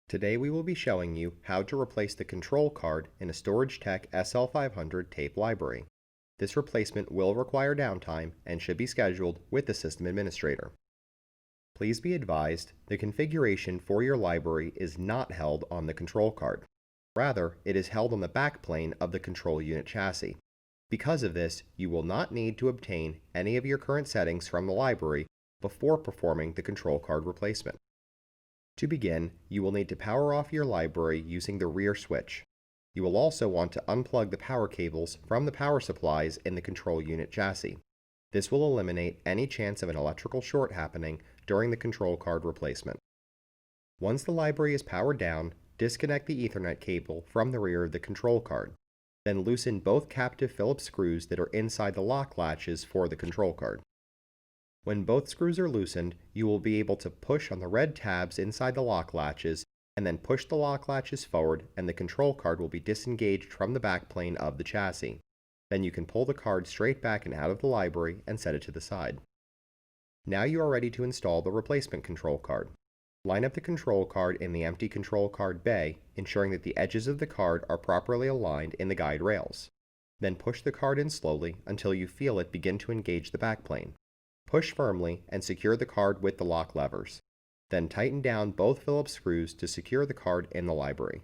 Today we will be showing you how to replace the control card in a StorageTek SL500 tape library. This replacement will require downtime and should be scheduled with the system administrator. Please be advised, the configuration for your library is not held on the control card. Rather, it is held on the backplane of the control unit chassis. Because of this, you will not need to obtain any of your current settings from the library before performing the control card replacement. To begin, you will need to power off your library using the rear switch. You will also want to unplug the power cables from the power supplies in the control unit chassis. This will eliminate any chance of an electrical short happening during the control card replacement. Once the library is powered down, disconnect the Ethernet cable from the rear of the control card. Then loosen both captive Phillips screws that are inside the lock latches for the control card. When both screws are loosened, you will be able to push on the red tabs inside the lock latches and then push the lock latches forward and the control card will be disengaged from the backplane of the chassis. Then you can pull the card straight back and out of the library and set it to the side. Now you are ready to install the replacement control card. Line up the control card in the empty control card bay, ensuring that the edges of the card are properly aligned in the guide rails. Then push the card in slowly until you feel it begin to engage the backplane. Push firmly and secure the card with the lock levers. Then tighten down both Phillips screws to secure the card in the library.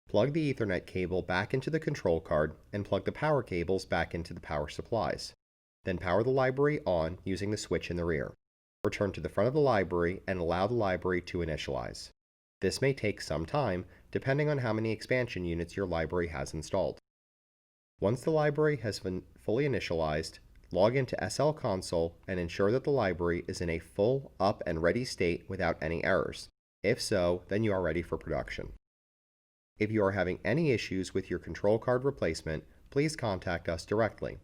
Plug the Ethernet cable back into the control card and plug the power cables back into the power supplies. Then power the library on using the switch in the rear. Return to the front of the library and allow the library to initialize. This may take some time, depending on how many expansion units your library has installed. Once the library has been fully initialized, log into SL Console and ensure that the library is in a full up and ready state without any errors. If so, then you are ready for production. If you are having any issues with your control card replacement, please contact us directly.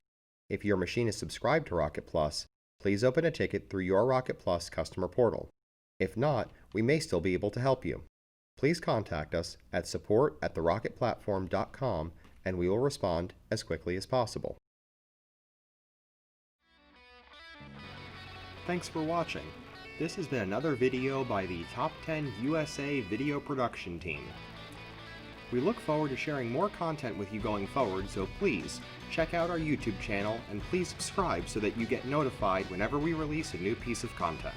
If your machine is subscribed to Rocket Plus, please open a ticket through your Rocket Plus customer portal. If not, we may still be able to help you. Please contact us at support@therocketplatform.com and we will respond as quickly as possible. Thanks for watching. This has been another video by the Top 10 USA Video Production Team. We look forward to sharing more content with you going forward, so please check out our YouTube channel and please subscribe so that you get notified whenever we release a new piece of content.